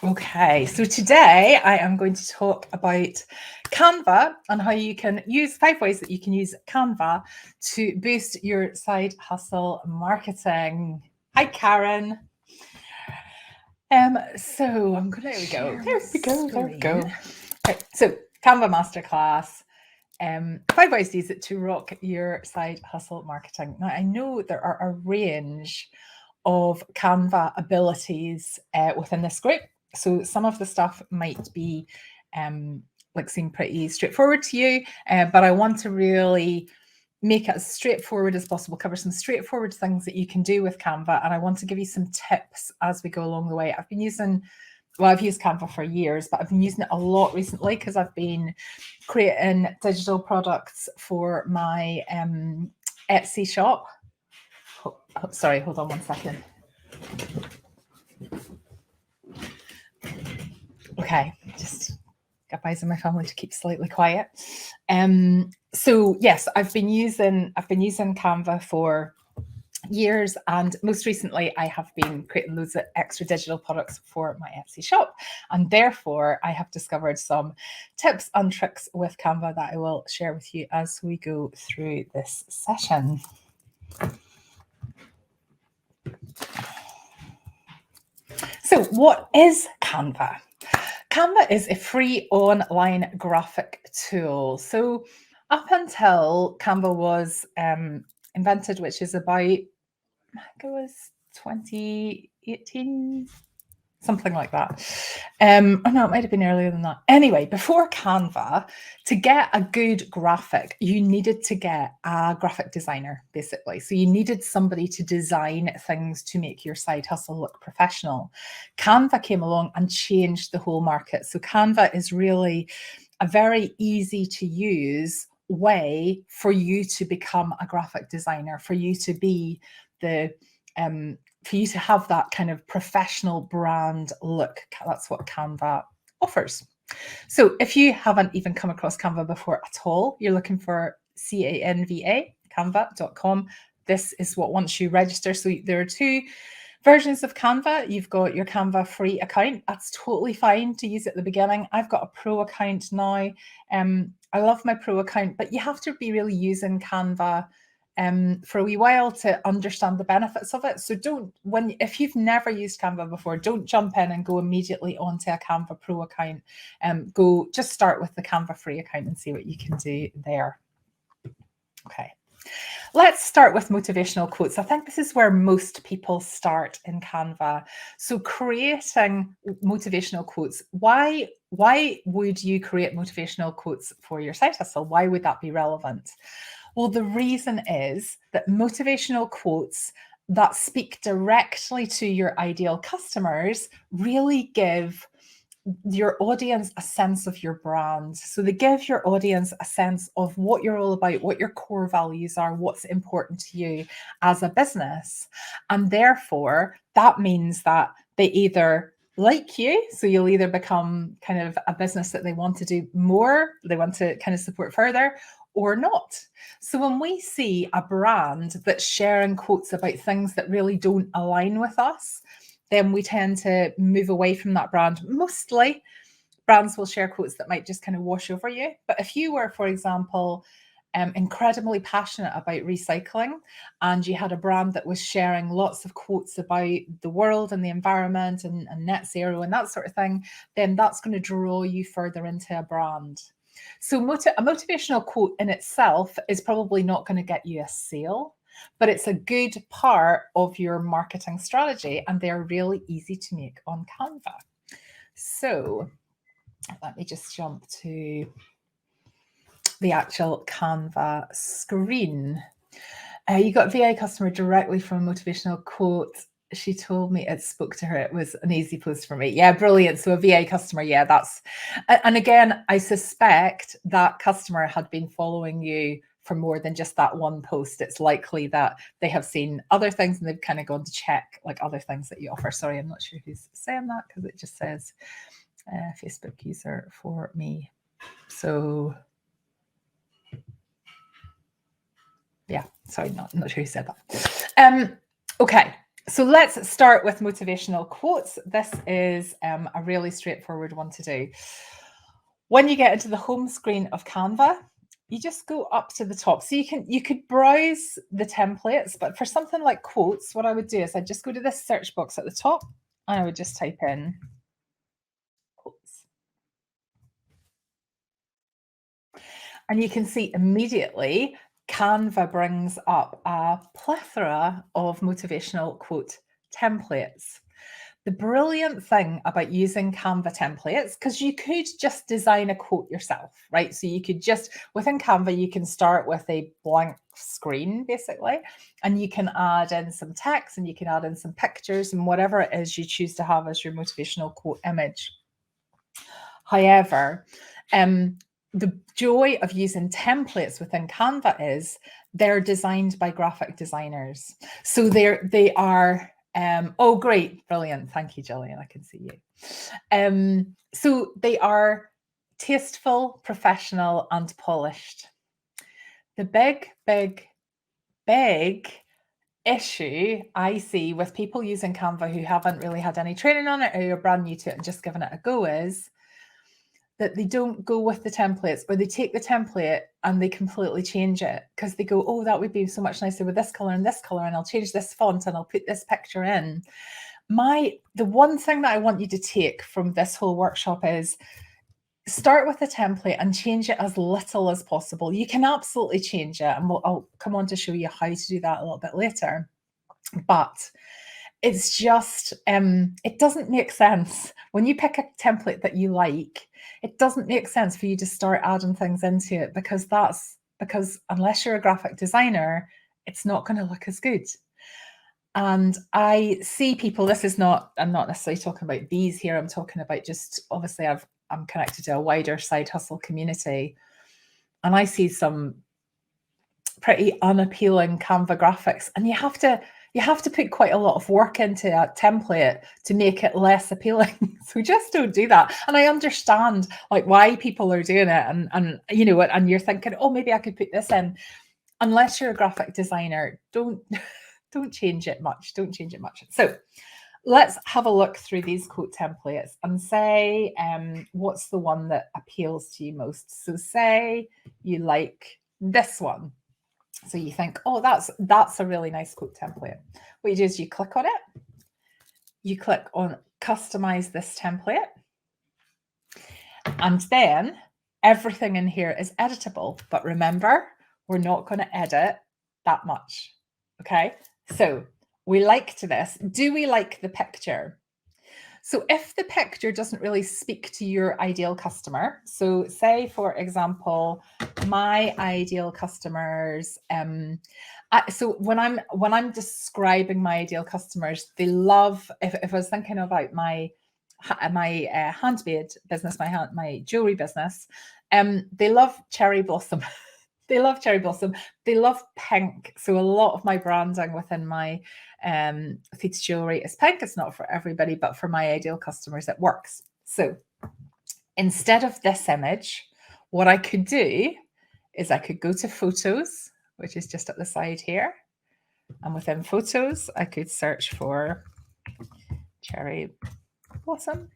Okay, so today I am going to talk about Canva and how you can use 5 ways that you can use Canva to boost your side hustle marketing. Hi, Karen. So I'm going to There we go. Right, so Canva Masterclass. 5 ways to use it to rock your side hustle marketing. Now, I know there are a range of Canva abilities within this group. So some of the stuff might be seem pretty straightforward to you, but I want to really make it as straightforward as possible, cover some straightforward things that you can do with Canva. And I want to give you some tips as we go along the way. I've used Canva for years, but I've been using it a lot recently because I've been creating digital products for my Etsy shop. Sorry, hold on one second. Okay, just advising my family to keep slightly quiet. So yes, I've been using Canva for years, and most recently I have been creating loads of extra digital products for my Etsy shop, and therefore I have discovered some tips and tricks with Canva that I will share with you as we go through this session. So what is Canva? Canva is a free online graphic tool. So up until Canva was invented, which is about, I think it was 2018, something like that. Oh no, it might have been earlier than that. Anyway, before Canva, to get a good graphic, you needed to get a graphic designer, basically. So you needed somebody to design things to make your side hustle look professional. Canva came along and changed the whole market. So Canva is really a very easy to use way for you to become a graphic designer, for you to be for you to have that kind of professional brand look. That's what Canva offers. So if you haven't even come across Canva before at all, you're looking for Canva, canva.com. This is what once you register. So there are 2 versions of Canva. You've got your Canva free account. That's totally fine to use at the beginning. I've got a pro account now. I love my pro account, but you have to be really using Canva for a wee while to understand the benefits of it. So if you've never used Canva before, don't jump in and go immediately onto a Canva Pro account. Just start with the Canva free account and see what you can do there. Okay. Let's start with motivational quotes. I think this is where most people start in Canva. So creating motivational quotes. Why would you create motivational quotes for your side hustle? Why would that be relevant? Well, the reason is that motivational quotes that speak directly to your ideal customers really give your audience a sense of your brand. So they give your audience a sense of what you're all about, what your core values are, what's important to you as a business. And therefore, that means that they either like you, so you'll either become kind of a business that they want to do more, they want to kind of support further, or not. So when we see a brand that's sharing quotes about things that really don't align with us, then we tend to move away from that brand. Mostly brands will share quotes that might just kind of wash over you. But if you were, for example, incredibly passionate about recycling and you had a brand that was sharing lots of quotes about the world and the environment and net zero and that sort of thing, then that's going to draw you further into a brand. So a motivational quote in itself is probably not going to get you a sale, but it's a good part of your marketing strategy, and they're really easy to make on Canva. So let me just jump to the actual Canva screen. You got VA customer directly from a motivational quote. She told me it spoke to her. It was an easy post for me. Yeah, brilliant. So a VA customer, yeah, and again, I suspect that customer had been following you for more than just that one post. It's likely that they have seen other things and they've kind of gone to check like other things that you offer. Sorry, I'm not sure who's saying that because it just says Facebook user for me. So yeah, sorry, not sure who said that. Okay, So let's start with motivational quotes. This is a really straightforward one to do. When you get into the home screen of Canva, you just go up to the top. So you could browse the templates, but for something like quotes, what I would do is I'd just go to this search box at the top and I would just type in quotes. And you can see immediately Canva brings up a plethora of motivational quote templates. The brilliant thing about using Canva templates, because you could just design a quote yourself, right? So you could just, within Canva, you can start with a blank screen, basically, and you can add in some text and you can add in some pictures and whatever it is you choose to have as your motivational quote image. However, the joy of using templates within Canva is they're designed by graphic designers. So they are oh, great, brilliant. Thank you, Jillian. I can see you. So they are tasteful, professional, and polished. The big issue I see with people using Canva who haven't really had any training on it or you're brand new to it and just giving it a go is that they don't go with the templates, or they take the template and they completely change it because they go, oh, that would be so much nicer with this color, and I'll change this font and I'll put this picture in. The one thing that I want you to take from this whole workshop is start with a template and change it as little as possible. You can absolutely change it, and I'll come on to show you how to do that a little bit later. But it's just, it doesn't make sense. When you pick a template that you like, it doesn't make sense for you to start adding things into it because unless you're a graphic designer, it's not going to look as good. And I see people, I'm not necessarily talking about these here. I'm talking about just, obviously I'm connected to a wider side hustle community. And I see some pretty unappealing Canva graphics, and you have to put quite a lot of work into a template to make it less appealing. So just don't do that. And I understand like why people are doing it, and you know what, and you're thinking, oh, maybe I could put this in. Unless you're a graphic designer, don't change it much. Don't change it much. So let's have a look through these quote templates and say what's the one that appeals to you most. So say you like this one. So you think, oh, that's a really nice quote template. What you do is you click on it. You click on customize this template. And then everything in here is editable. But remember, we're not going to edit that much. Okay. So we liked this. Do we like the picture? So if the picture doesn't really speak to your ideal customer, so say, for example, my ideal customers, so when I'm describing my ideal customers, they love, if I was thinking about my handmade business, my jewelry business, they love cherry blossom. They love cherry blossom. They love pink. So a lot of my branding within my Theta jewelry is pink. It's not for everybody, but for my ideal customers, it works. So instead of this image, what I could do is I could go to photos, which is just at the side here. And within photos, I could search for cherry blossom.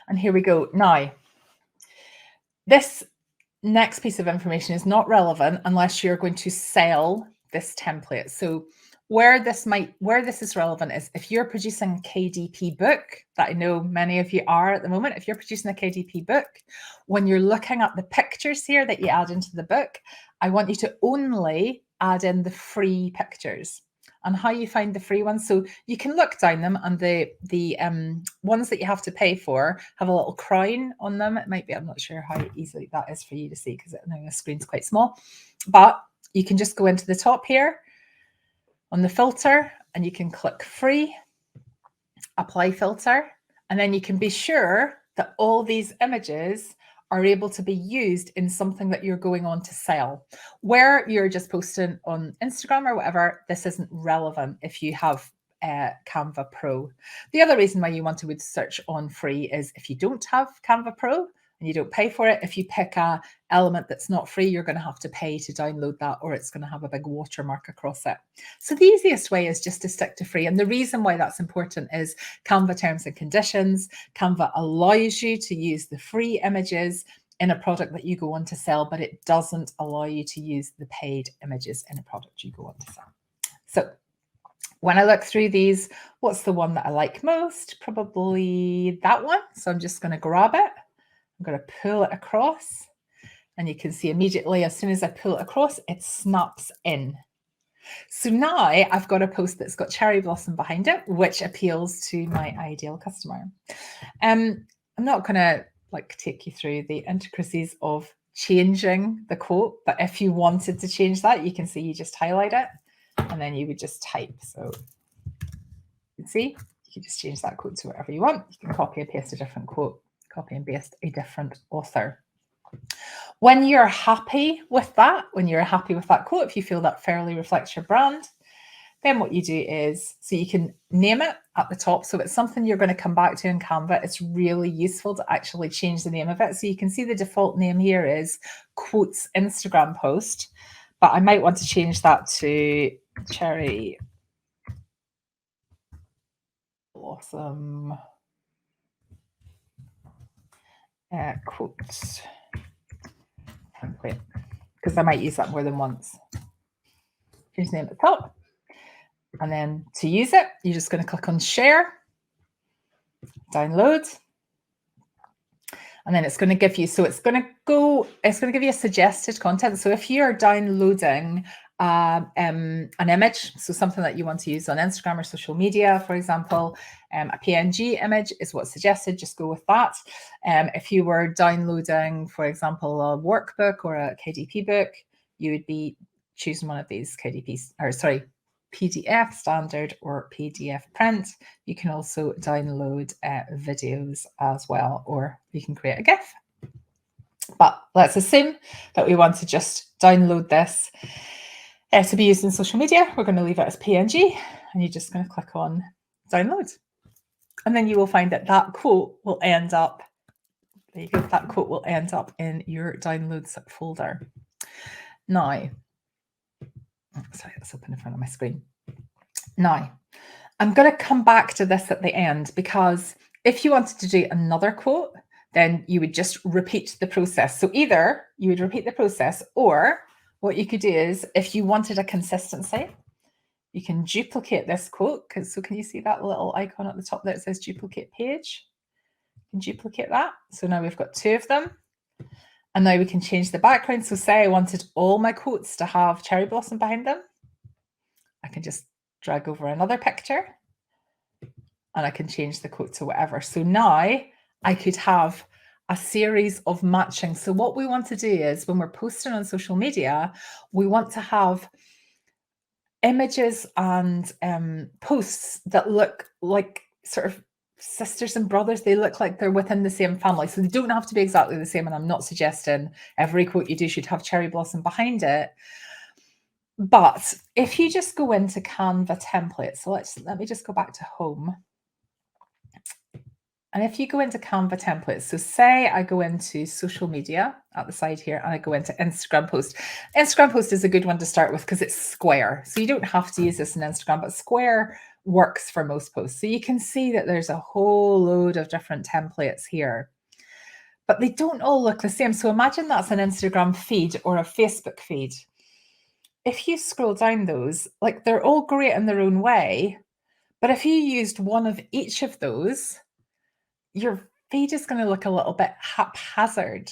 And here we go. Now, this next piece of information is not relevant unless you're going to sell this template. So where this is relevant is if you're producing a KDP book, that I know many of you are at the moment. If you're producing a KDP book, when you're looking at the pictures here that you add into the book, I want you to only add in the free pictures. And how you find the free ones. So you can look down them, and the ones that you have to pay for have a little crown on them. It might be, I'm not sure how easily that is for you to see because the screen's quite small, but you can just go into the top here on the filter and you can click free, apply filter, and then you can be sure that all these images are able to be used in something that you're going on to sell. Where you're just posting on Instagram or whatever, this isn't relevant if you have Canva Pro. The other reason why you want to search on free is if you don't have Canva Pro, and you don't pay for it. If you pick a element that's not free, you're going to have to pay to download that, or it's going to have a big watermark across it. So the easiest way is just to stick to free. And the reason why that's important is Canva terms and conditions. Canva allows you to use the free images in a product that you go on to sell, but it doesn't allow you to use the paid images in a product you go on to sell. So when I look through these, what's the one that I like most? Probably that one. So I'm just going to grab it. I'm going to pull it across, and you can see immediately as soon as I pull it across, it snaps in. So now I've got a post that's got cherry blossom behind it, which appeals to my ideal customer. I'm not going to take you through the intricacies of changing the quote, but if you wanted to change that, you can see you just highlight it and then you would just type. So you can see you can just change that quote to whatever you want. You can copy and paste a different quote, copy and paste a different author. When you're happy with that, quote, if you feel that fairly reflects your brand, then what you do is, so you can name it at the top. So it's something you're going to come back to in Canva. It's really useful to actually change the name of it. So you can see the default name here is quotes Instagram post, but I might want to change that to cherry blossom quotes template, because I might use that more than once. Change the name at the top. And then to use it, you're just going to click on share, download, and then it's going to give you, it's going to give you a suggested content. So if you're downloading an image, so something that you want to use on Instagram or social media, for example, a PNG image is what's suggested, just go with that. If you were downloading, for example, a workbook or a KDP book, you would be choosing one of these PDF standard or PDF print. You can also download videos as well, or you can create a GIF. But let's assume that we want to just download this to be used in social media. We're going to leave it as PNG, and you're just going to click on download. And then you will find that that quote will end up, there you go, that quote will end up in your downloads folder. Now, sorry, that's open in front of my screen. Now, I'm going to come back to this at the end, because if you wanted to do another quote, then you would just repeat the process. So either you would repeat the process, or what you could do is, if you wanted a consistency, you can duplicate this quote. So can you see that little icon at the top that says duplicate page? You can duplicate that. So now we've got two of them. And now we can change the background. So say I wanted all my quotes to have cherry blossom behind them. I can just drag over another picture and I can change the quote to whatever. So now I could have a series of matching. So what we want to do is, when we're posting on social media, we want to have images and posts that look like sort of sisters and brothers. They look like they're within the same family. So they don't have to be exactly the same. And I'm not suggesting every quote you do should have cherry blossom behind it. But if you just go into Canva templates, so let me just go back to home. And if you go into Canva templates, so say I go into social media at the side here, and I go into Instagram post. Instagram post is a good one to start with because it's square. So you don't have to use this in Instagram, but square works for most posts. So you can see that there's a whole load of different templates here, but they don't all look the same. So imagine that's an Instagram feed or a Facebook feed. If you scroll down those, like, they're all great in their own way, but if you used one of each of those, your feed is going to look a little bit haphazard.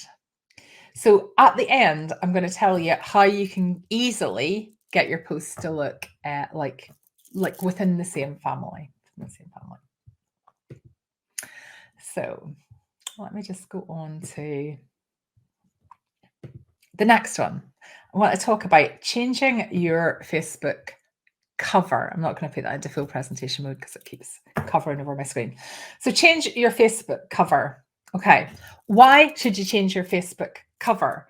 So at the end, I'm going to tell you how you can easily get your posts to look like within the same family. So let me just go on to the next one. I want to talk about changing your Facebook cover. I'm not going to put that into full presentation mode because it keeps covering over my screen. So change your Facebook cover. Okay. Why should you change your Facebook cover?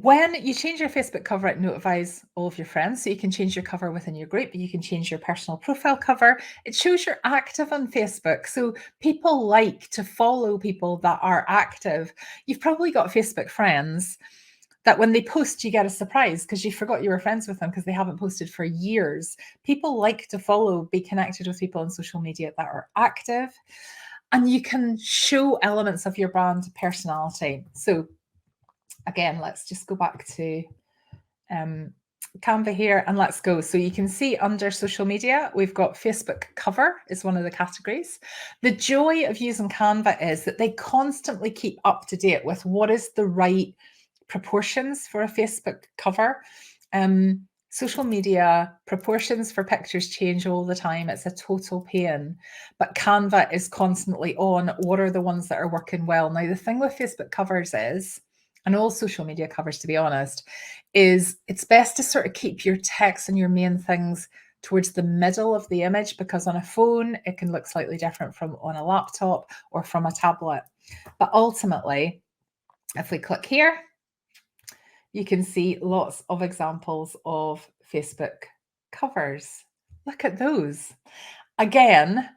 when you change your Facebook cover, it notifies all of your friends. So you can change your cover within your group. You can change your personal profile cover. It shows you're active on Facebook. So people like to follow people that are active. You've probably got Facebook friends that when they post, you get a surprise because you forgot you were friends with them because they haven't posted for years. People like to follow, be connected with people on social media that are active. And you can show elements of your brand personality. So again, let's just go back to Canva here and let's go. So you can see under social media, we've got Facebook cover is one of the categories. The joy of using Canva is that they constantly keep up to date with what is the right proportions for a Facebook cover. Social media proportions for pictures change all the time. It's a total pain, but Canva is constantly on what are the ones that are working well. Now, the thing with Facebook covers is, and all social media covers, to be honest, is it's best to sort of keep your text and your main things towards the middle of the image, because on a phone, it can look slightly different from on a laptop or from a tablet. But ultimately, if we click here, you can see lots of examples of Facebook covers. Look at those. Again,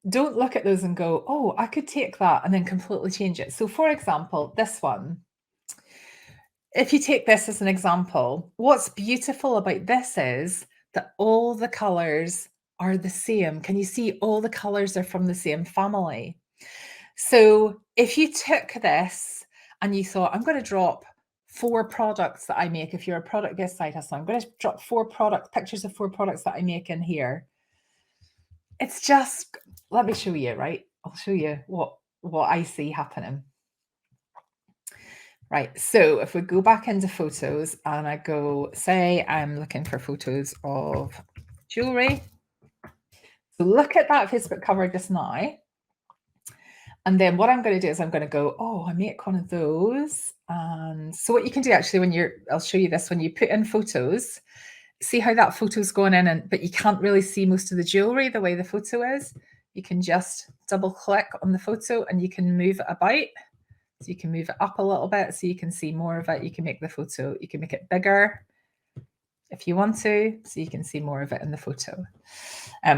don't look at those and go, oh, I could take that and then completely change it. So for example, this one, if you take this as an example, what's beautiful about this is that all the colors are the same. Can you see all the colors are from the same family? So if you took this and you thought, I'm going to drop 4 products that I make. If you're a product-based side hustle, I'm going to drop 4 pictures of 4 products that I make in here. It's just, let me show you, right? I'll show you what I see happening. Right, so if we go back into photos and I go, say I'm looking for photos of jewelry. So look at that Facebook cover just now. And then what I'm going to do is I'm going to go, oh, I make one of those. And so what you can do actually when I'll show you this, when you put in photos, see how that photo's going in, but you can't really see most of the jewelry the way the photo is. You can just double click on the photo and you can move it about. So you can move it up a little bit so you can see more of it. You can make the photo, you can make it bigger if you want to, so you can see more of it in the photo.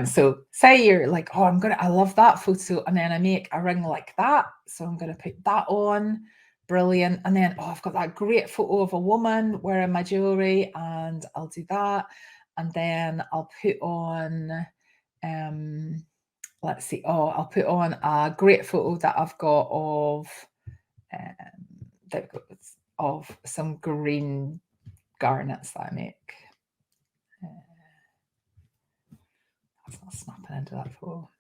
So say you're like, oh, I love that photo. And then I make a ring like that. So I'm going to put that on. Brilliant. And then, oh, I've got that great photo of a woman wearing my jewelry and I'll do that. And then I'll put on, let's see, I'll put on a great photo that I've got of some green garnets that I make. That's not snapping into that photo.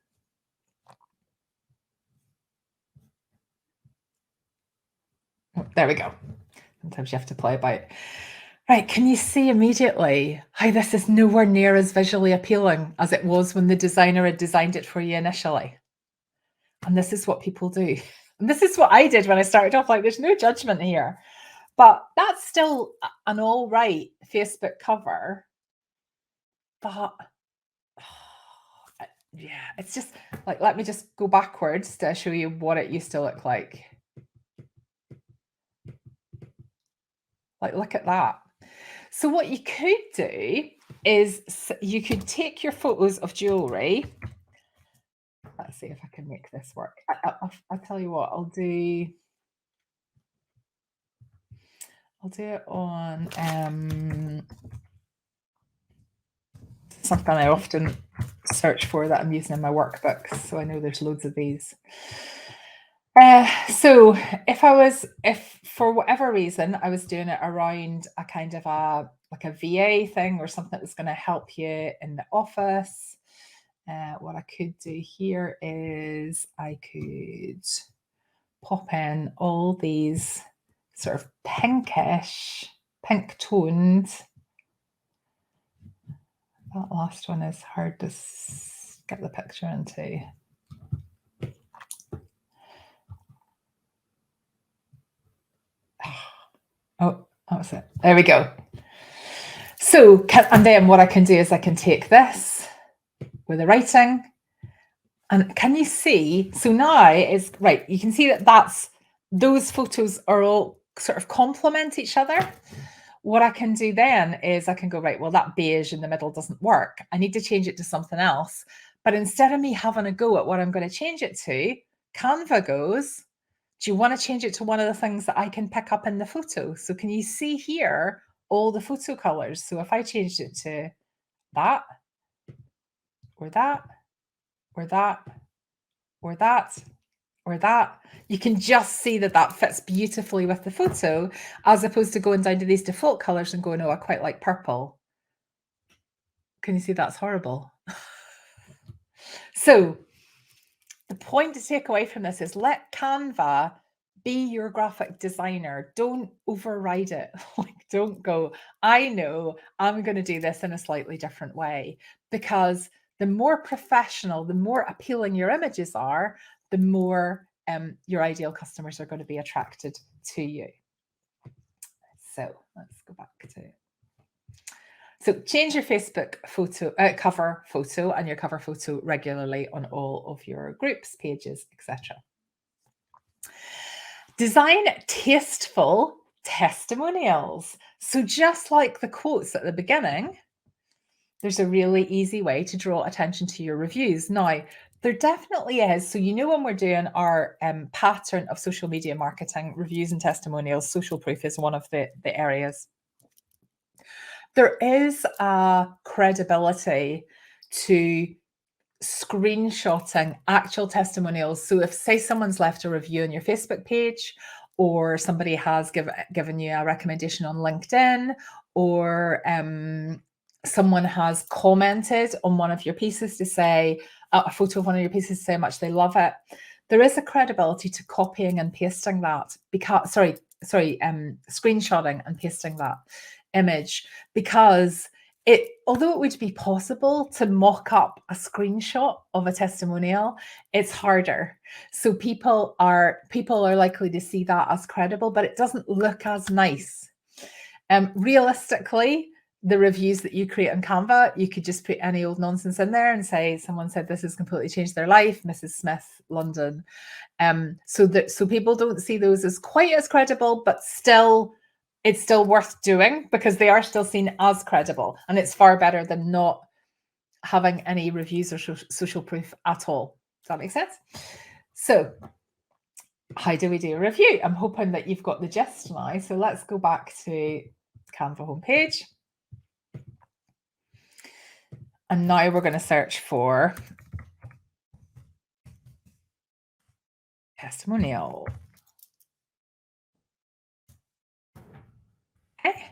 Oh, there we go. Sometimes you have to play about. Right, can you see immediately how this is nowhere near as visually appealing as it was when the designer had designed it for you initially? And this is what people do. And this is what I did when I started off. Like, there's no judgment here. But that's still an all right Facebook cover. But yeah, it's just like, let me just go backwards to show you what it used to look like. Like, look at that. So what you could do is you could take your photos of jewelry. Let's see if I can make this work. I'll tell you what, I'll do it on something I often search for that I'm using in my workbooks. So I know there's loads of these. So if for whatever reason I was doing it around a kind of a VA thing or something that was going to help you in the office, what I could do here is I could pop in all these sort of pink toned. That last one is hard to get the picture into. Oh, that was it. There we go. So, and then what I can do is I can take this with the writing, and can you see? So now is right. You can see that those photos are all sort of complement each other, what I can do then is I can go, right, well, that beige in the middle doesn't work. I need to change it to something else. But instead of me having a go at what I'm going to change it to, Canva goes, do you want to change it to one of the things that I can pick up in the photo? So can you see here all the photo colors? So if I changed it to that, or that, or that, or that, or that, you can just see that that fits beautifully with the photo, as opposed to going down to these default colors and going, oh, I quite like purple. Can you see that's horrible? So the point to take away from this is let Canva be your graphic designer. Don't override it. Like, don't go, I know I'm going to do this in a slightly different way, because the more professional, the more appealing your images are, the more your ideal customers are going to be attracted to you. So let's go back to it. So change your Facebook photo cover photo and your cover photo regularly on all of your groups, pages, etc. Design tasteful testimonials. So just like the quotes at the beginning, there's a really easy way to draw attention to your reviews. Now, there definitely is. So, when we're doing our pattern of social media marketing, reviews and testimonials, social proof is one of the areas. There is a credibility to screenshotting actual testimonials. So if, say, someone's left a review on your Facebook page, or somebody has given you a recommendation on LinkedIn, or someone has commented on one of your pieces to say a photo of one of your pieces to say how much they love it, there is a credibility to copying and pasting that, because screenshotting and pasting that image, because although it would be possible to mock up a screenshot of a testimonial, it's harder. So people are likely to see that as credible, but it doesn't look as nice. Realistically, the reviews that you create on Canva, you could just put any old nonsense in there and say, someone said this has completely changed their life, Mrs. Smith, London. So people don't see those as quite as credible, but still, it's still worth doing because they are still seen as credible, and it's far better than not having any reviews or social proof at all. Does that make sense? So how do we do a review? I'm hoping that you've got the gist now. So let's go back to Canva homepage. And now we're going to search for testimonial. Okay.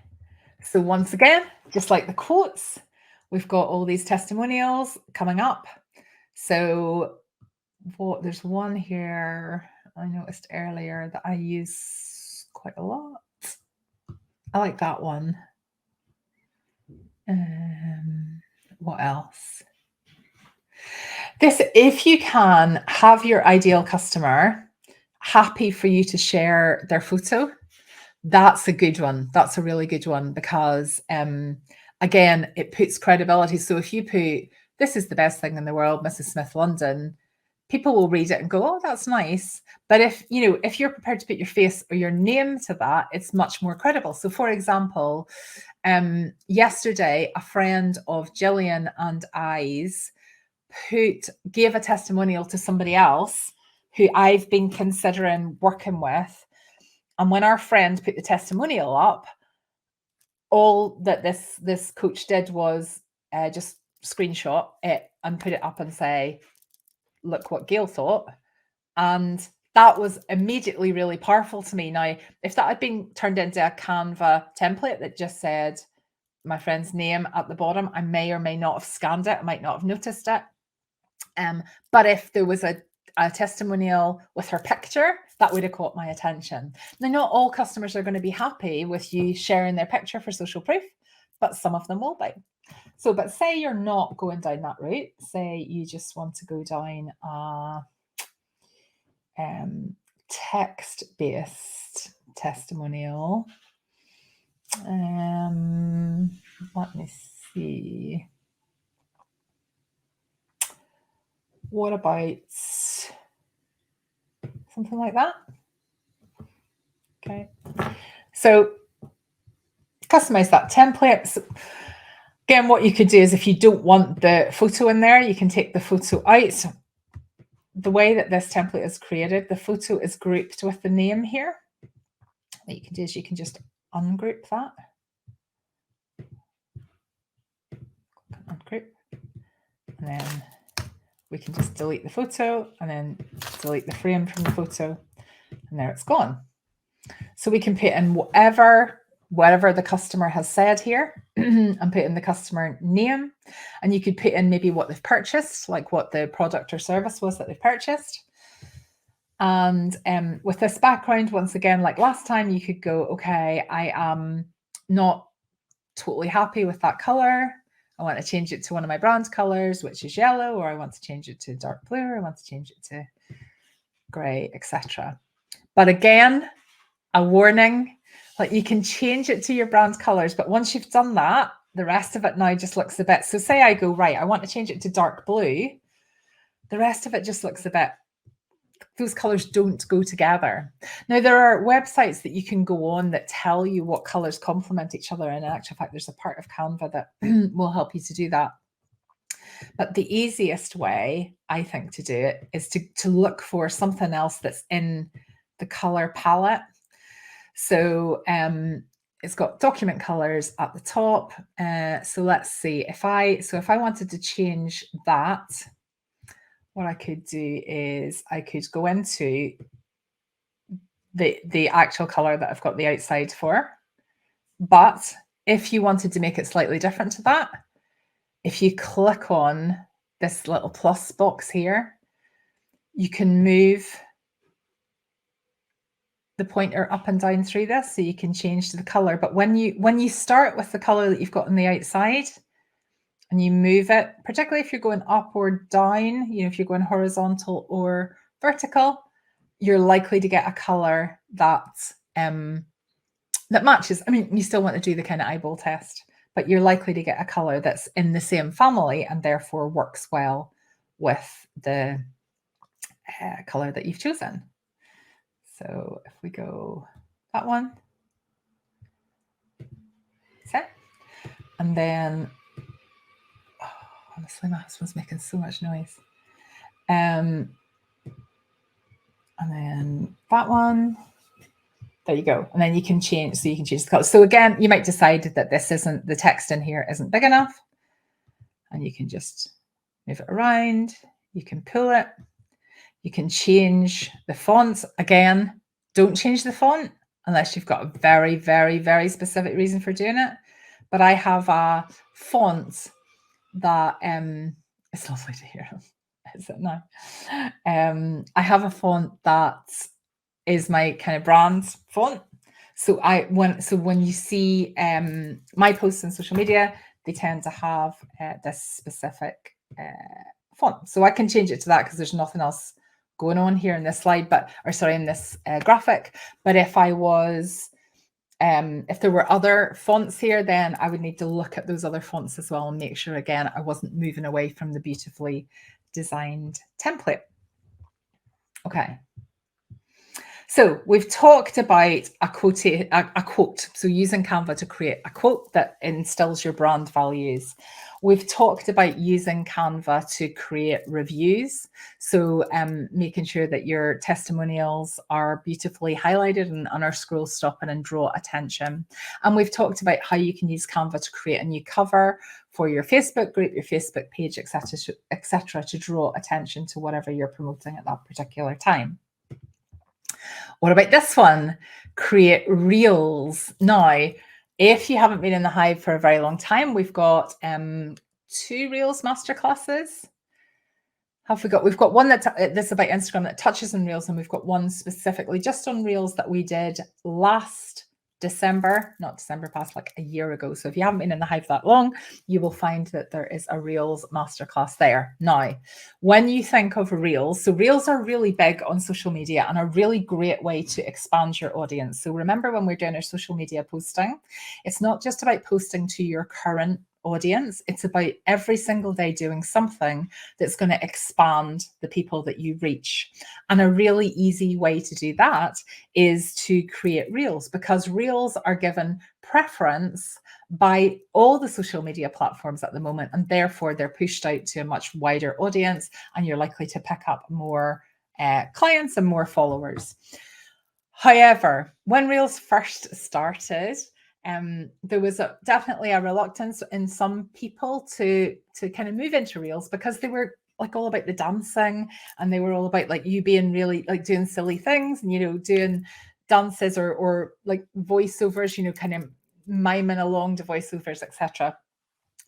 So once again, just like the quotes, we've got all these testimonials coming up. So there's one here I noticed earlier that I use quite a lot. I like that one. What else? This, if you can have your ideal customer happy for you to share their photo, that's a good one. That's a really good one, because again, it puts credibility. So if you put, this is the best thing in the world, Mrs. Smith, London, people will read it and go, oh, that's nice. But if you're prepared to put your face or your name to that, it's much more credible. So for example, yesterday, a friend of Gillian and I's gave a testimonial to somebody else who I've been considering working with. And when our friend put the testimonial up, all that this coach did was just screenshot it and put it up and say, look what Gail thought. And that was immediately really powerful to me. Now, if that had been turned into a Canva template that just said my friend's name at the bottom, I may or may not have scanned it. I might not have noticed it. But if there was a testimonial with her picture, that would have caught my attention. Now, not all customers are going to be happy with you sharing their picture for social proof, but some of them will be. So, but say you're not going down that route. Say you just want to go down a text-based testimonial. Let me see. What about something like that? Okay. So customize that template. So again, what you could do is if you don't want the photo in there, you can take the photo out. So the way that this template is created, the photo is grouped with the name here. What you can do is you can just ungroup that. Ungroup. And then we can just delete the photo and then delete the frame from the photo. And there it's gone. So we can put in whatever the customer has said here and put in the customer name. And you could put in maybe what they've purchased, like what the product or service was that they've purchased. And with this background, once again, like last time, you could go, okay, I am not totally happy with that color. I want to change it to one of my brand colors, which is yellow, or I want to change it to dark blue, or I want to change it to gray, etc. But again, a warning, like you can change it to your brand colors, but once you've done that, the rest of it now just looks a bit, so say I go, right, I want to change it to dark blue, the rest of it just looks a bit, those colors don't go together. Now, there are websites that you can go on that tell you what colors complement each other. And in actual fact, there's a part of Canva that will help you to do that. But the easiest way, I think, to do it is to look for something else that's in the color palette. So it's got document colors at the top. So let's see, if I wanted to change that, what I could do is I could go into the actual color that I've got the outside for. But if you wanted to make it slightly different to that, if you click on this little plus box here, you can move the pointer up and down through this so you can change to the color. But when you start with the color that you've got on the outside and you move it, particularly if you're going up or down, you know, if you're going horizontal or vertical, you're likely to get a color that that matches. I mean, you still want to do the kind of eyeball test, but you're likely to get a color that's in the same family and therefore works well with the color that you've chosen. So if we go that one, that's it. And then, oh, honestly, my husband's making so much noise. And then that one, there you go. And then you can change, so you can change the color. So again, you might decide that this isn't, the text in here isn't big enough. And you can just move it around. You can pull it. You can change the fonts. Again, don't change the font unless you've got a very, very, very specific reason for doing it. But I have a font that, it's lovely to hear, is it now? I have a font that is my kind of brand font. So when you see my posts on social media, they tend to have this specific font. So I can change it to that because there's nothing else going on here in this slide, in this graphic. But if I was, if there were other fonts here, then I would need to look at those other fonts as well and make sure, again, I wasn't moving away from the beautifully designed template. Okay. So we've talked about a quote. So using Canva to create a quote that instills your brand values. We've talked about using Canva to create reviews. So making sure that your testimonials are beautifully highlighted and are scroll stopping and draw attention. And we've talked about how you can use Canva to create a new cover for your Facebook group, your Facebook page, etc., to draw attention to whatever you're promoting at that particular time. What about this one? Create reels. Now, if you haven't been in the Hive for a very long time, we've got 2 reels masterclasses. We've got one that's about Instagram that touches on reels, and we've got one specifically just on reels that we did last December, not December past, like a year ago. So if you haven't been in the Hive that long, you will find that there is a Reels masterclass there. Now, when you think of Reels, so Reels are really big on social media and a really great way to expand your audience. So remember, when we're doing our social media posting, it's not just about posting to your current audience. It's about every single day doing something that's going to expand the people that you reach. And a really easy way to do that is to create reels, because reels are given preference by all the social media platforms at the moment, and therefore they're pushed out to a much wider audience, and you're likely to pick up more clients and more followers. However, when reels first started, there was definitely a reluctance in some people to kind of move into reels, because they were like all about the dancing, and they were all about like you being really like doing silly things, and doing dances or like voiceovers, kind of miming along to voiceovers, etc.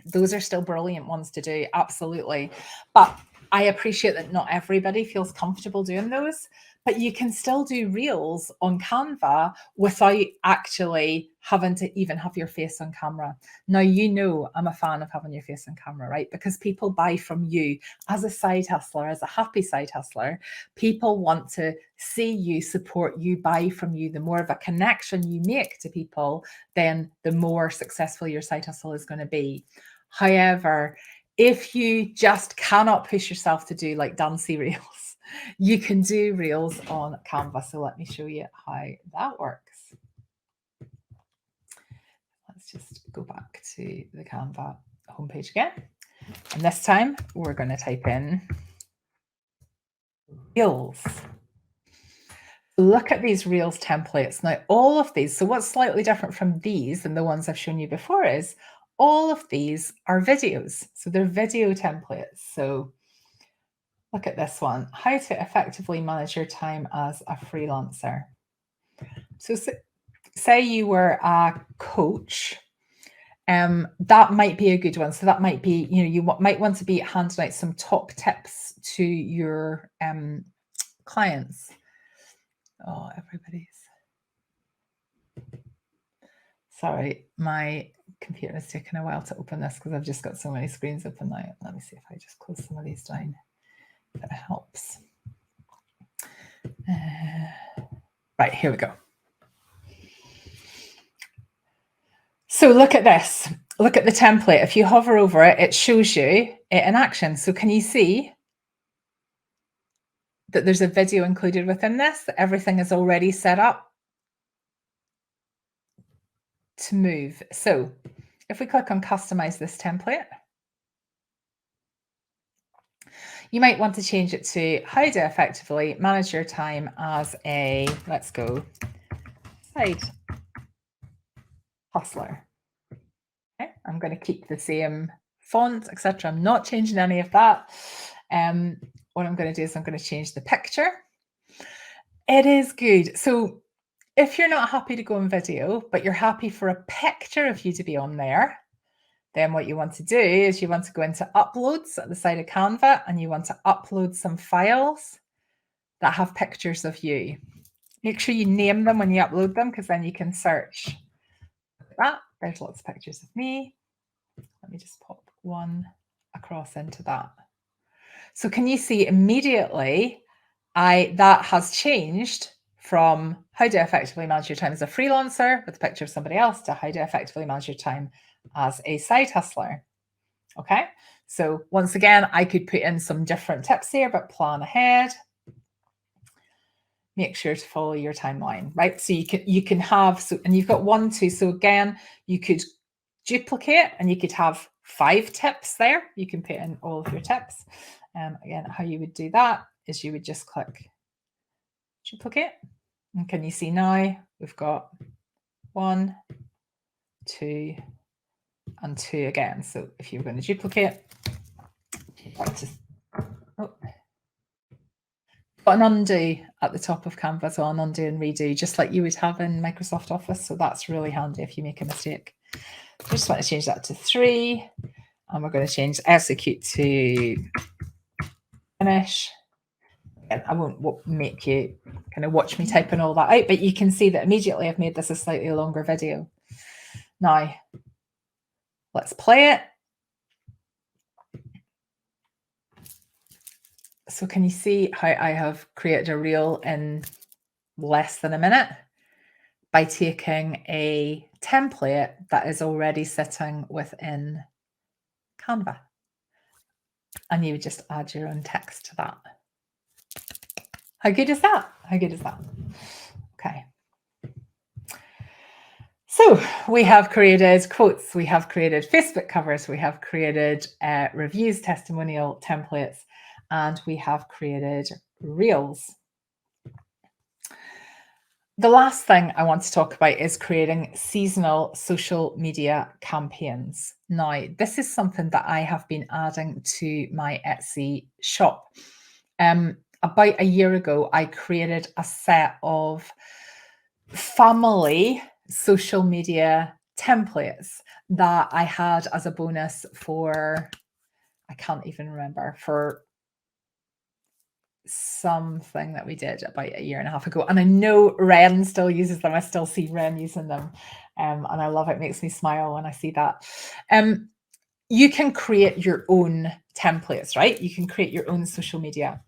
Those are still brilliant ones to do, absolutely. But I appreciate that not everybody feels comfortable doing those, but you can still do reels on Canva without actually having to even have your face on camera. Now, I'm a fan of having your face on camera, right? Because people buy from you as a side hustler, as a happy side hustler. People want to see you, support you, buy from you. The more of a connection you make to people, then the more successful your side hustle is going to be. However, if you just cannot push yourself to do like dancey reels, you can do reels on Canva. So let me show you how that works. Let's just go back to the Canva homepage again. And this time we're going to type in reels. Look at these reels templates. Now, all of these, so what's slightly different from these than the ones I've shown you before is all of these are videos. So they're video templates. So look at this one, how to effectively manage your time as a freelancer. So say you were a coach, that might be a good one. So that might be, you might want to be handing out some top tips to your clients. Oh, everybody's. Sorry, my computer is taking a while to open this because I've just got so many screens open now. Let me see if I just close some of these down. If it helps. Right, here we go. So look at this. Look at the template. If you hover over it, it shows you it in action. So can you see that there's a video included within this, that everything is already set up to move? So if we click on customize this template, you might want to change it to how to effectively manage your time as a, let's go, side hustler. Okay, I'm going to keep the same font, etc. I'm not changing any of that. What I'm going to do is I'm going to change the picture. It is good. So if you're not happy to go on video, but you're happy for a picture of you to be on there, then what you want to do is you want to go into uploads at the side of Canva, and you want to upload some files that have pictures of you. Make sure you name them when you upload them, because then you can search. Look at that. There's lots of pictures of me. Let me just pop one across into that. So can you see immediately that has changed from how to effectively manage your time as a freelancer with a picture of somebody else to how to effectively manage your time as a side hustler. Okay, so once again, I could put in some different tips here, but plan ahead. Make sure to follow your timeline, right? So you can have, so, and you've got 1, 2. So again, you could duplicate and you could have 5 tips there. You can put in all of your tips. Again, how you would do that is you would just click duplicate. And can you see now we've got 1, 2, and 2 again. So if you're going to duplicate, got an undo at the top of Canva, so an undo and redo, just like you would have in Microsoft Office. So that's really handy if you make a mistake. I just want to change that to 3, and we're going to change execute to finish. And I won't make you kind of watch me typing all that out, but you can see that immediately I've made this a slightly longer video. Now, let's play it. So can you see how I have created a reel in less than a minute by taking a template that is already sitting within Canva. And you would just add your own text to that. How good is that? How good is that? Okay. So we have created quotes, we have created Facebook covers, we have created reviews, testimonial templates, and we have created reels. The last thing I want to talk about is creating seasonal social media campaigns. Now, this is something that I have been adding to my Etsy shop. About a year ago, I created a set of family social media templates that I had as a bonus for, I can't even remember, for something that we did about a year and a half ago. And I know Ren still uses them. I still see Ren using them. And I love it. It makes me smile when I see that. You can create your own templates, right? You can create your own social media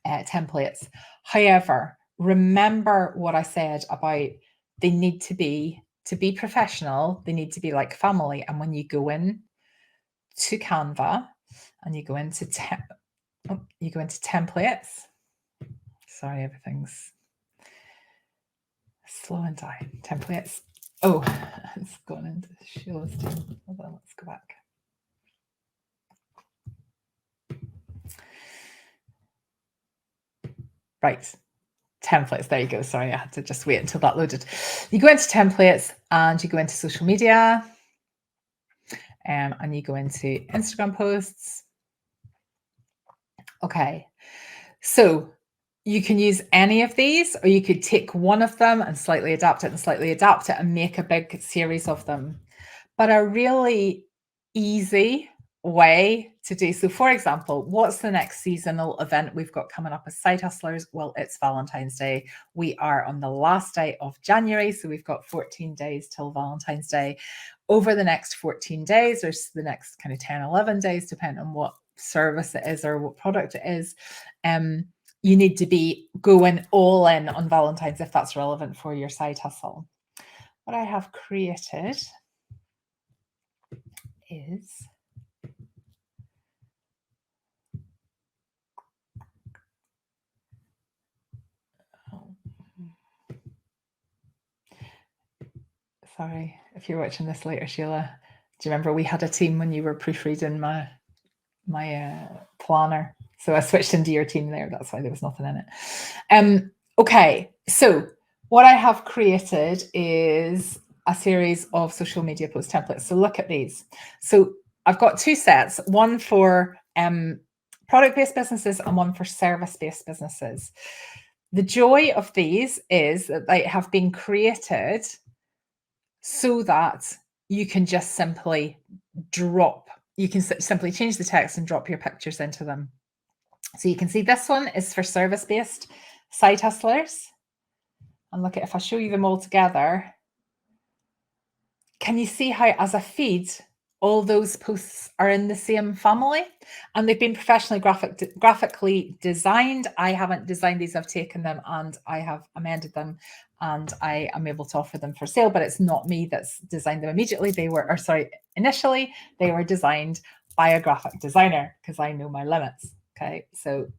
templates. However, remember what I said about they need to be professional. They need to be like family. And when you go in to Canva and you go into templates. Sorry, everything's slowing down. Templates. Oh, it's gone into shows. Hold on, let's go back. Right. Templates. There you go. Sorry, I had to just wait until that loaded. You go into templates and you go into social media, and you go into Instagram posts. Okay. So you can use any of these, or you could take one of them and slightly adapt it and make a big series of them. But a really easy way to do so, for example, what's the next seasonal event we've got coming up as side hustlers? Well, it's Valentine's Day. We are on the last day of January, so we've got 14 days till Valentine's Day. Over the next 14 days, or the next kind of 10, 11 days, depending on what service it is or what product it is, you need to be going all in on Valentine's if that's relevant for your side hustle. What I have created is sorry if you're watching this later, Sheila. Do you remember we had a team when you were proofreading my planner? So I switched into your team there. That's why there was nothing in it. Okay, so what I have created is a series of social media post templates. So look at these. So I've got two sets, one for product-based businesses and one for service-based businesses. The joy of these is that they have been created so that you can just simply simply change the text and drop your pictures into them. So you can see this one is for service-based side hustlers. And look at, if I show you them all together, can you see how as a feed, all those posts are in the same family and they've been professionally graphically designed? I haven't designed these, I've taken them and I have amended them and I am able to offer them for sale, but it's not me that's designed them immediately. Initially they were designed by a graphic designer because I know my limits. Okay, so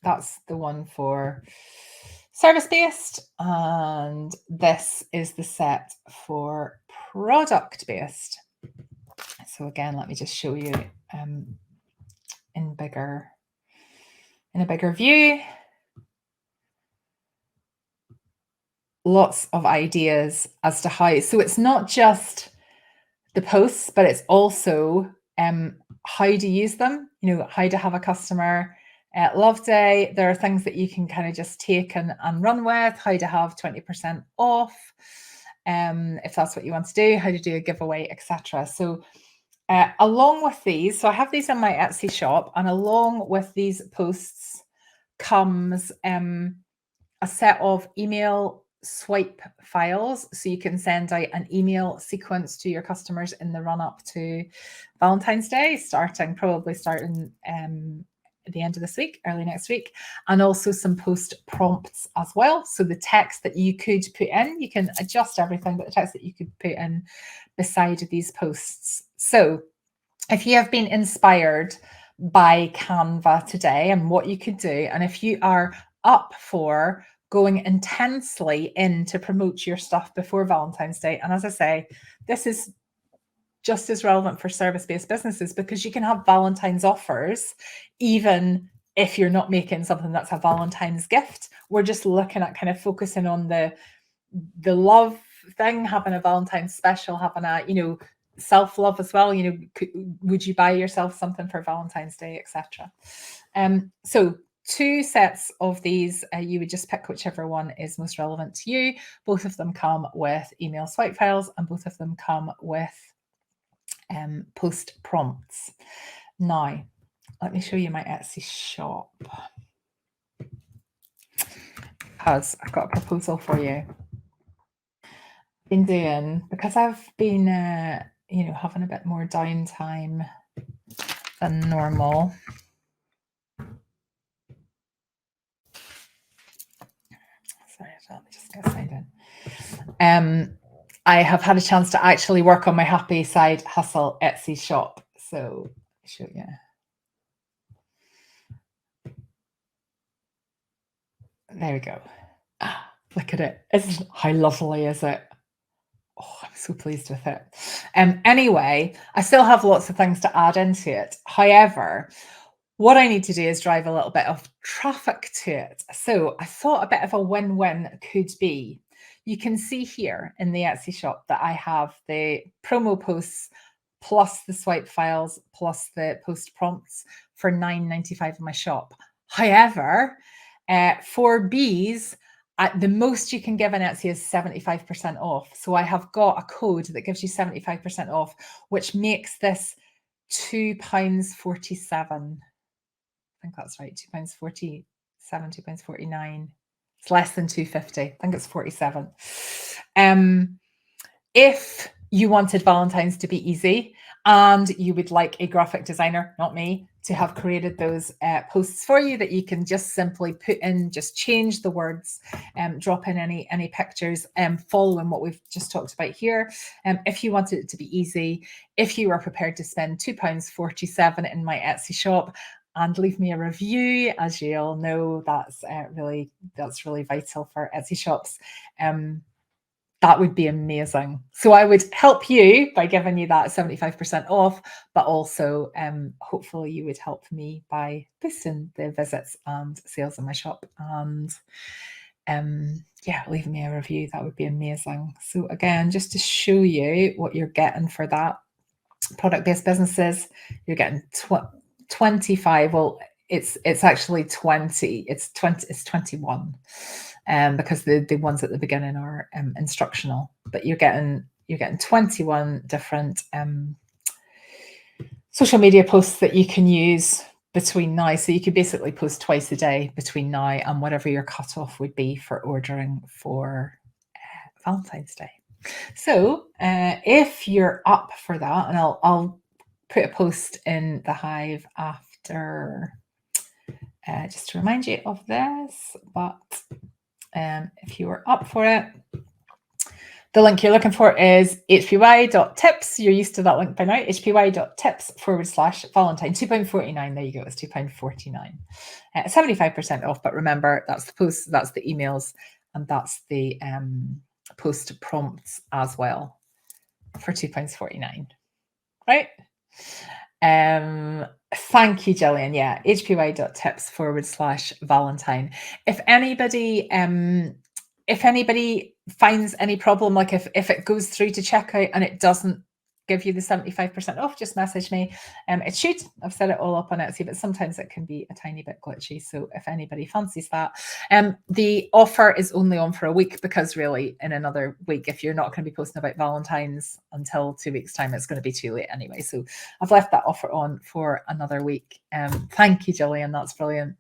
that's the one for service-based, and this is the set for product-based. So again, let me just show you in a bigger view. Lots of ideas as to how. So it's not just the posts, but it's also how to use them. You know, how to have a customer love day. There are things that you can kind of just take and run with. How to have 20% off, if that's what you want to do. How to do a giveaway, etc. So along with these, so I have these in my Etsy shop, and along with these posts comes a set of email swipe files, so you can send out an email sequence to your customers in the run up to Valentine's Day, probably starting at the end of this week, early next week, and also some post prompts as well. So the text that you could put in, you can adjust everything, but the text that you could put in beside these posts. So if you have been inspired by Canva today and what you could do, and if you are up for going intensely in to promote your stuff before Valentine's Day, and as I say, this is just as relevant for service-based businesses because you can have Valentine's offers even if you're not making something that's a Valentine's gift. We're just looking at kind of focusing on the love thing, having a Valentine's special, having a, self-love as well. Would you buy yourself something for Valentine's Day, etc. So 2 sets of these, you would just pick whichever one is most relevant to you. Both of them come with email swipe files, and both of them come with post prompts. Now, let me show you my Etsy shop, because I've got a proposal for you. Been doing, because I've been having a bit more downtime than normal. Sorry, let me just get signed in. I have had a chance to actually work on my Happy Side Hustle Etsy shop. So I'll show you. There we go. Look at it. How lovely is it? Oh, I'm so pleased with it. Anyway, I still have lots of things to add into it. However, what I need to do is drive a little bit of traffic to it. So I thought a bit of a win-win could be, you can see here in the Etsy shop that I have the promo posts plus the swipe files plus the post prompts for $9.95 in my shop. However, for bees, at the most you can give in Etsy is 75% off. So I have got a code that gives you 75% off, which makes this £2.47. I think that's right, £2.47, £2.49. It's less than £2.50. I think it's 47. If you wanted Valentine's to be easy and you would like a graphic designer, not me, to have created those posts for you that you can just simply put in, just change the words, drop in any pictures, following what we've just talked about here. If you wanted it to be easy, if you are prepared to spend £2.47 in my Etsy shop and leave me a review, as you all know, that's really vital for Etsy shops. That would be amazing. So I would help you by giving you that 75% off, but also hopefully you would help me by boosting the visits and sales in my shop. And leave me a review. That would be amazing. So again, just to show you what you're getting for that, product-based businesses, you're getting 25. Well, it's actually 20. It's 21. Because the ones at the beginning are instructional, but you're getting 21 different social media posts that you can use between now. So you could basically post twice a day between now and whatever your cutoff would be for ordering for Valentine's Day. So if you're up for that, and I'll put a post in the Hive after just to remind you of this, but if you are up for it, the link you're looking for is hpy.tips. You're used to that link by now. hpy.tips/Valentine. £2.49. There you go. It's £2.49. 75% off. But remember, that's the posts, that's the emails, and that's the post prompts as well for £2.49. Right? Thank you, Gillian. Yeah, hpy.tips/Valentine. If anybody finds any problem, like if it goes through to checkout and it doesn't give you the 75% off, just message me. It should. I've set it all up on Etsy, but sometimes it can be a tiny bit glitchy. So if anybody fancies that, the offer is only on for a week, because really in another week, if you're not going to be posting about Valentine's until 2 weeks time, it's going to be too late anyway. So I've left that offer on for another week. Thank you, Gillian. That's brilliant.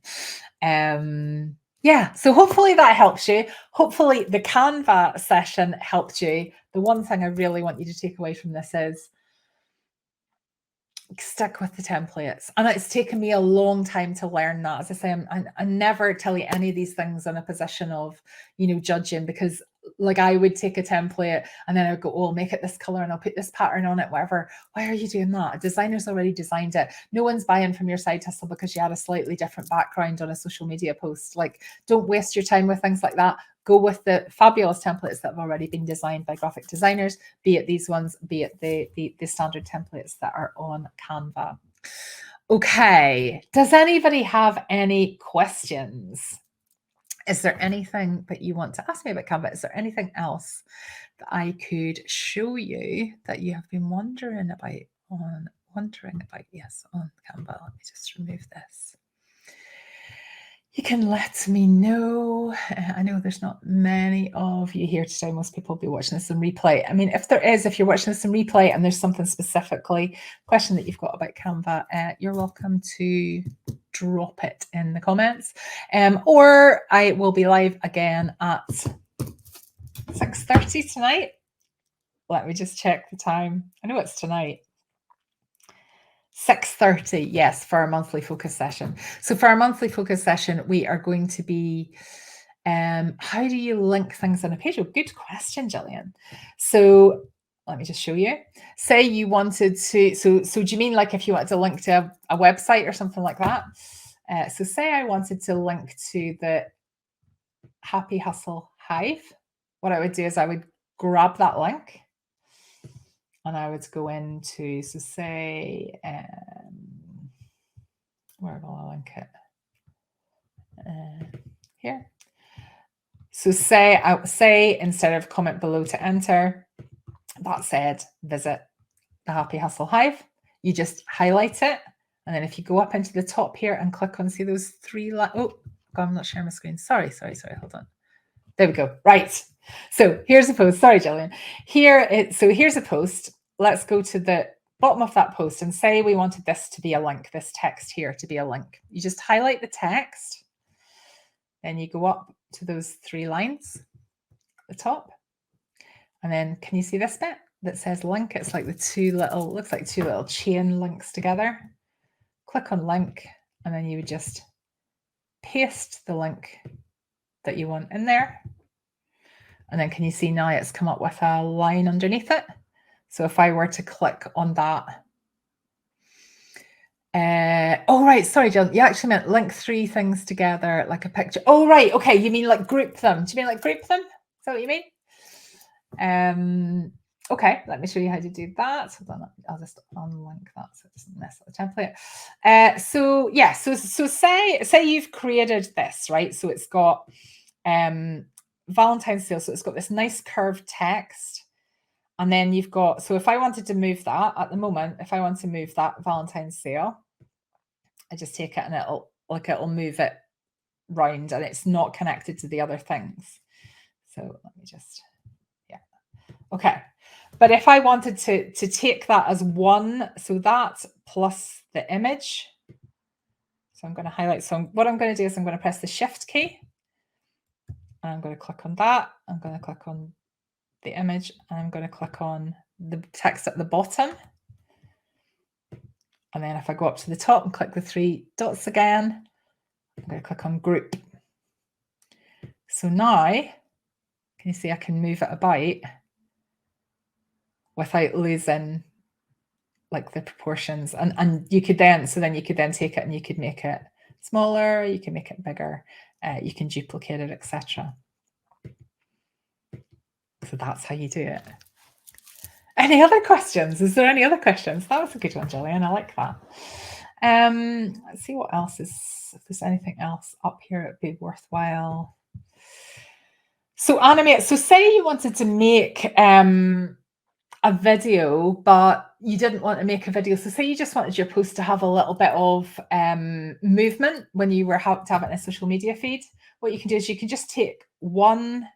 Yeah, so hopefully that helps you. Hopefully the Canva session helped you. The one thing I really want you to take away from this is stick with the templates. And it's taken me a long time to learn that. As I say, I never tell you any of these things in a position of, judging, because like I would take a template and then I would go, oh, I'll make it this color and I'll put this pattern on it, whatever. Why are you doing that? A designer's already designed it. No one's buying from your side hustle because you had a slightly different background on a social media post. Like, don't waste your time with things like that. Go with the fabulous templates that have already been designed by graphic designers, be it these ones, be it the standard templates that are on Canva. Okay, does anybody have any questions? Is there anything that you want to ask me about Canva? Is there anything else that I could show you that you have been wondering about yes, on Canva? Let me just remove this. You can let me know. I know there's not many of you here today. Most people will be watching this in replay. I mean, if you're watching this in replay and there's something specifically, question that you've got about Canva, you're welcome to drop it in the comments. Or I will be live again at 6:30 tonight. Let me just check the time. I know it's tonight. 6:30, yes, for our monthly focus session. So for our monthly focus session, we are going to be, how do you link things on a page? Oh, good question, Gillian. So let me just show you. Say you wanted to, so do you mean like if you wanted to link to a website or something like that? So say I wanted to link to the Happy Hustle Hive. What I would do is I would grab that link and I would go into, so say, where will I link it? Here. So say instead of comment below to enter, that said, visit the Happy Hustle Hive. You just highlight it. And then if you go up into the top here and click on, see those three, oh, God, I'm not sharing my screen. Sorry, hold on. There we go. Right. So here's a post. Sorry, Gillian. Here's a post. Let's go to the bottom of that post and say we wanted this to be a link, this text here to be a link. You just highlight the text. Then you go up to those three lines at the top. And then can you see this bit that says link? It's like looks like two little chain links together. Click on link, and then you would just paste the link that you want in there. And then can you see now it's come up with a line underneath it? So if I were to click on that, oh, right. Sorry, Jill. You actually meant link three things together like a picture. Oh, right. Okay. You mean like group them. Do you mean like group them? Is that what you mean? Okay. Let me show you how to do that. Hold on. I'll just unlink that so it doesn't mess up the template. So yeah. So say you've created this, right? So it's got Valentine's sale. So it's got this nice curved text. And then you've got, so if I wanted to move that at the moment, if I want to move that Valentine's sale, I just take it and it'll move it round and it's not connected to the other things. So let me just, yeah. Okay. But if I wanted to take that as one, so that plus the image. So I'm going to highlight. So what I'm going to do is I'm going to press the Shift key. And I'm going to click on that. I'm going to click on the image and I'm going to click on the text at the bottom. And then if I go up to the top and click the three dots again, I'm going to click on group. So now, can you see I can move it about without losing like the proportions? And you could then take it and you could make it smaller, you can make it bigger, you can duplicate it, etc. So that's how you do it. Any other questions? Is there any other questions? That was a good one, Gillian. I like that. Let's see what else if there's anything else up here, it'd be worthwhile. So animate. So say you wanted to make a video, but you didn't want to make a video. So say you just wanted your post to have a little bit of movement when you were to have it in a social media feed. What you can do is you can just take one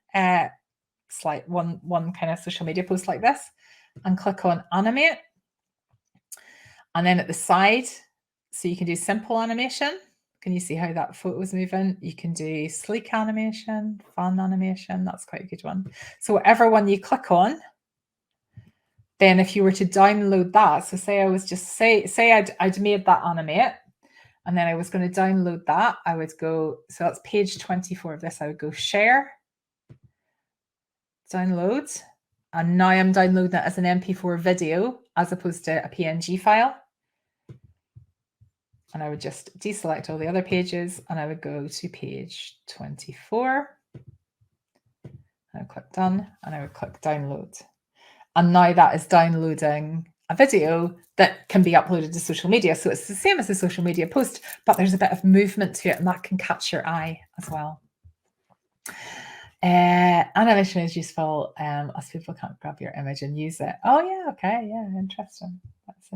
one kind of social media post like this and click on animate. And then at the side, so you can do simple animation. Can you see how that photo is moving? You can do sleek animation, fun animation. That's quite a good one. So whatever one you click on, then if you were to download that, so say I was just say I'd made that animate, and then I was going to download that, I would go, so that's page 24 of this, I would go share. download. And now I'm downloading it as an MP4 video as opposed to a PNG file. And I would just deselect all the other pages and I would go to page 24. I would click done and I would click download. And now that is downloading a video that can be uploaded to social media. So it's the same as a social media post, but there's a bit of movement to it and that can catch your eye as well. Animation is useful as people can't grab your image and use it. Oh yeah, okay, yeah, interesting. That's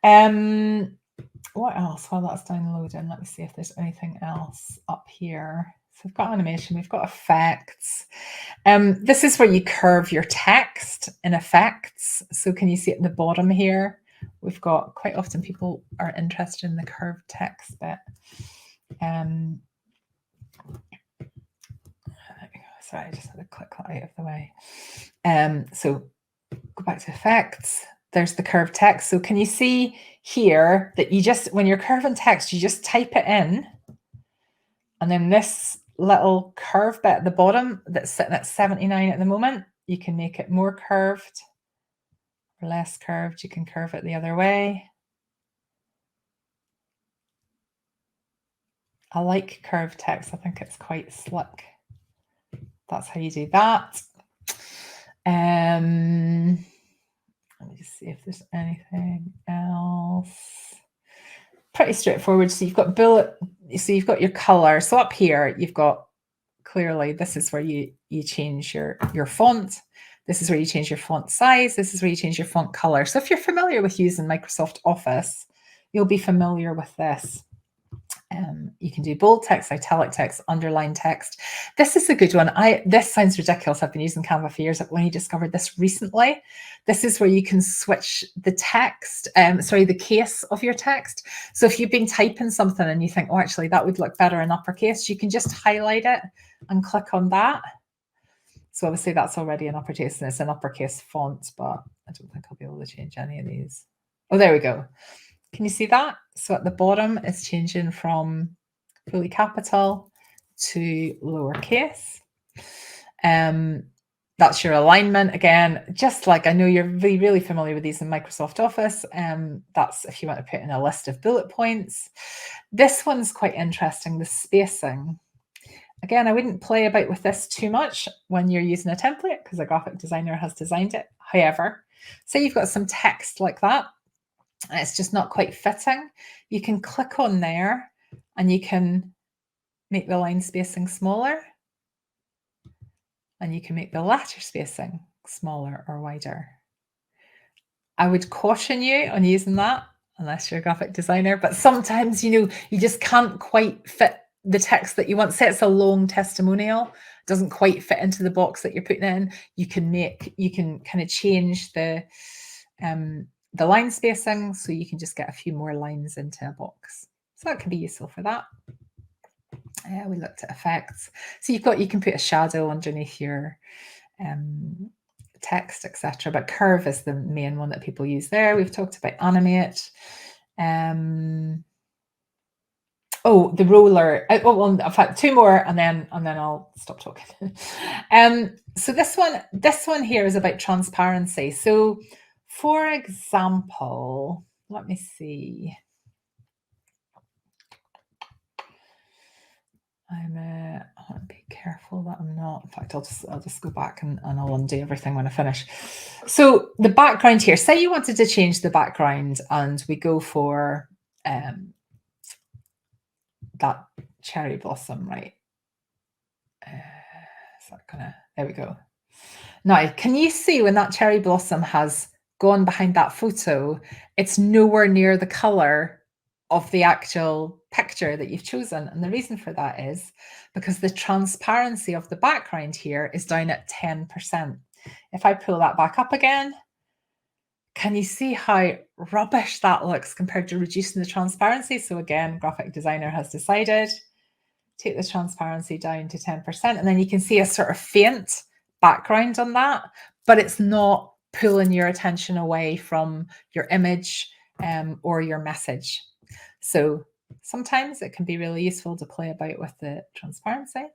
interesting. What else? While that's downloading, let me see if there's anything else up here. So we've got animation, we've got effects. This is where you curve your text in effects. So can you see at the bottom here? We've got, quite often people are interested in the curved text bit. Sorry, I just had to click that out of the way. So go back to effects. There's the curved text. So can you see here that you just, when you're curving text, you just type it in. And then this little curve bit at the bottom that's sitting at 79 at the moment, you can make it more curved or less curved. You can curve it the other way. I like curved text. I think it's quite slick. That's how you do that. Let me just see if there's anything else. Pretty straightforward. So you've got so you've got your color. So up here, you've got clearly, this is where you change your font. This is where you change your font size. This is where you change your font color. So if you're familiar with using Microsoft Office, you'll be familiar with this. You can do bold text, italic text, underline text. This is a good one. This sounds ridiculous. I've been using Canva for years. I've only discovered this recently. This is where you can switch the text, the case of your text. So if you've been typing something and you think, oh, actually, that would look better in uppercase, you can just highlight it and click on that. So obviously that's already in uppercase and it's an uppercase font, but I don't think I'll be able to change any of these. Oh, there we go. Can you see that? So at the bottom, it's changing from fully capital to lowercase. That's your alignment. Again, just like I know you're really familiar with these in Microsoft Office. That's if you want to put in a list of bullet points. This one's quite interesting, the spacing. Again, I wouldn't play about with this too much when you're using a template because a graphic designer has designed it. However, say you've got some text like that, and it's just not quite fitting, you can click on there and you can make the line spacing smaller and you can make the letter spacing smaller or wider. I would caution you on using that unless you're a graphic designer, but sometimes, you just can't quite fit the text that you want. Say it's a long testimonial, doesn't quite fit into the box that you're putting in. You can kind of change the line spacing, so you can just get a few more lines into a box. So that can be useful for that. We looked at effects. So you can put a shadow underneath your text, etc. But curve is the main one that people use there. We've talked about animate. Oh, the roller. Well, in fact, two more, and then I'll stop talking. So this one here is about transparency. So, for example, let me see. I want to be careful that I'm not. In fact, I'll just go back and I'll undo everything when I finish. So the background here. Say you wanted to change the background, and we go for that cherry blossom, right? Is that gonna? There we go. Now, can you see when that cherry blossom has gone behind that photo, it's nowhere near the color of the actual picture that you've chosen? And the reason for that is because the transparency of the background here is down at 10%. If I pull that back up again, can you see how rubbish that looks compared to reducing the transparency? So again, graphic designer has decided, take the transparency down to 10%, and then you can see a sort of faint background on that, but it's not pulling your attention away from your image or your message. So sometimes it can be really useful to play about with the transparency.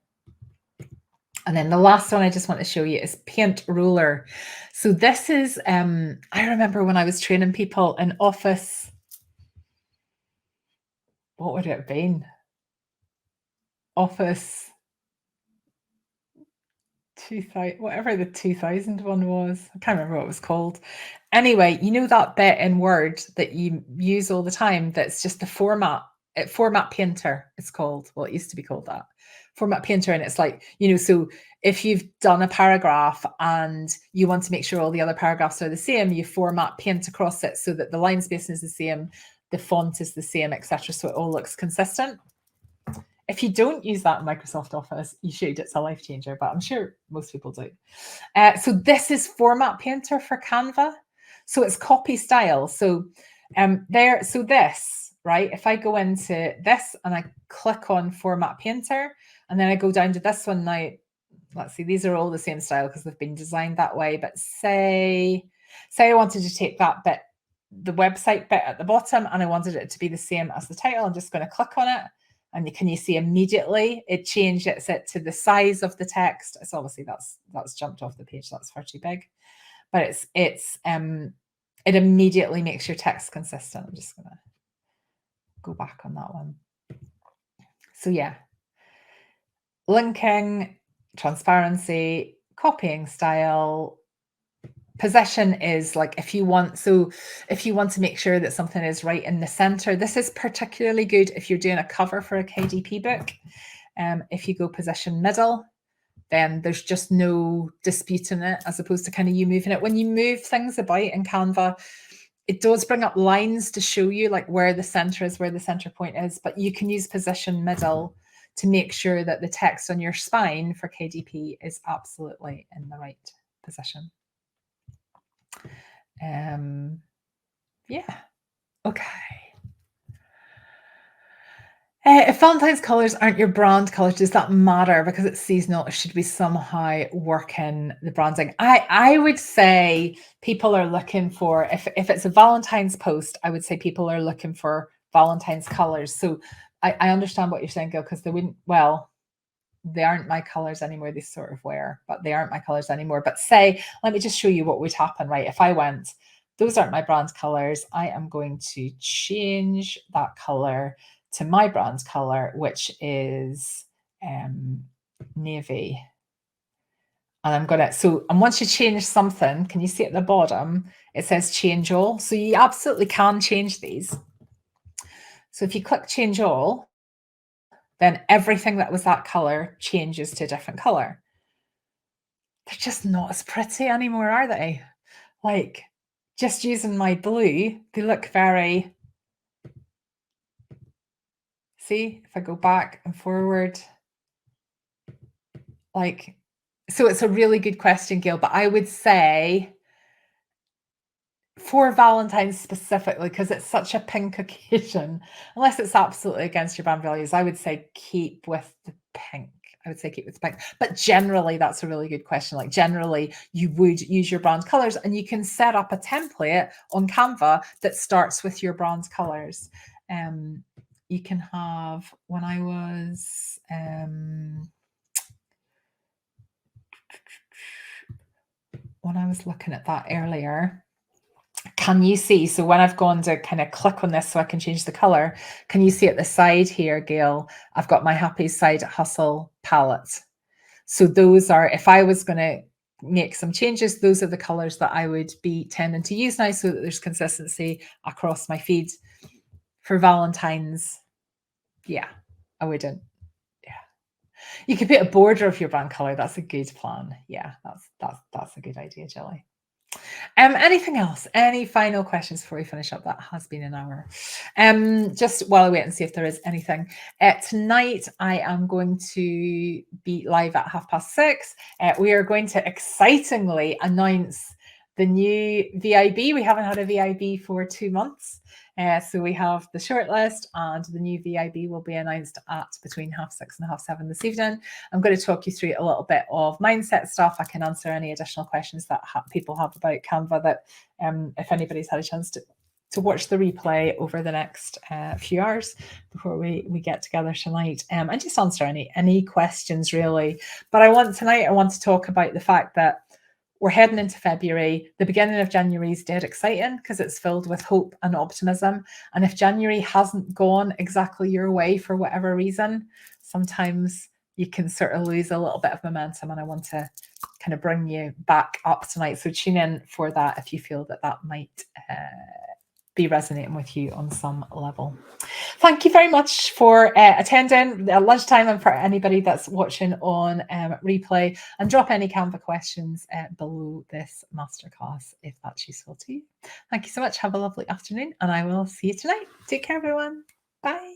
And then the last one I just want to show you is paint roller. So this is, I remember when I was training people in Office, what would it have been? Office 2000, whatever the 2000 one was. I can't remember what it was called. Anyway, you know that bit in Word that you use all the time that's just the format painter, it's called. Well, it used to be called that. Format painter. And it's like, so if you've done a paragraph and you want to make sure all the other paragraphs are the same, you format paint across it so that the line spacing is the same, the font is the same, etc. So it all looks consistent. If you don't use that in Microsoft Office, you should. It's a life changer, but I'm sure most people do. So this is Format Painter for Canva. So it's copy style. So this, right? If I go into this and I click on Format Painter, and then I go down to this one now, let's see, these are all the same style because they've been designed that way. But say I wanted to take that bit, the website bit at the bottom, and I wanted it to be the same as the title. I'm just going to click on it. And can you see immediately it changed it to the size of the text? It's obviously that's jumped off the page. That's far too big, but it immediately makes your text consistent. I'm just gonna go back on that one. So yeah, linking, transparency, copying style. Position is like if you want to make sure that something is right in the center. This is particularly good if you're doing a cover for a KDP book. If you go position middle, then there's just no disputing it, as opposed to kind of you moving it. When you move things about in Canva, it does bring up lines to show you like where the center is, where the center point is, but you can use position middle to make sure that the text on your spine for KDP is absolutely in the right position. Yeah. Okay. If Valentine's colours aren't your brand colours, does that matter because it's seasonal, or should we somehow work in the branding? I would say people are looking for, if it's a Valentine's post, I would say people are looking for Valentine's colours. So I understand what you're saying, Gil, because they wouldn't, well, they aren't my colours anymore. They sort of were, but they aren't my colours anymore. But say, let me just show you what would happen, right? If I went, those aren't my brand colours, I am going to change that colour to my brand colour, which is navy. And and once you change something, can you see at the bottom, it says change all. So you absolutely can change these. So if you click change all, then everything that was that color changes to a different color. They're just not as pretty anymore, are they? Like, just using my blue, they look very... See, if I go back and forward, like, so it's a really good question, Gail, but I would say for Valentine's specifically, because it's such a pink occasion, unless it's absolutely against your brand values, I would say keep with the pink. I would say keep with the pink. But generally, that's a really good question. Like generally, you would use your brand colors, and you can set up a template on Canva that starts with your brand colors. You can have, when I was... when I was looking at that earlier, can you see? So when I've gone to kind of click on this so I can change the color, can you see at the side here, Gail, I've got my Happy Side Hustle palette. So those are, if I was going to make some changes, those are the colors that I would be tending to use now so that there's consistency across my feed. For Valentine's, yeah, I wouldn't. Yeah. You could put a border of your brand color. That's a good plan. Yeah, that's a good idea, Jelly. Anything else? Any final questions before we finish up? That has been an hour. Just while I wait and see if there is anything. Tonight, I am going to be live at 6:30. We are going to excitingly announce the new VIB. We haven't had a VIB for 2 months. So we have the shortlist, and the new VIB will be announced at between 6:30 and 7:30 this evening. I'm going to talk you through a little bit of mindset stuff. I can answer any additional questions that people have about Canva that if anybody's had a chance to to watch the replay over the next few hours before we get together tonight, and just answer any questions really. But tonight I want to talk about the fact that we're heading into February. The beginning of January is dead exciting because it's filled with hope and optimism. And if January hasn't gone exactly your way for whatever reason, sometimes you can sort of lose a little bit of momentum. And I want to kind of bring you back up tonight. So tune in for that if you feel that might be resonating with you on some level. Thank you very much for attending at lunchtime, and for anybody that's watching on replay, and drop any Canva questions below this masterclass if that's useful to you. Thank you so much. Have a lovely afternoon, and I will see you tonight. Take care, everyone. Bye.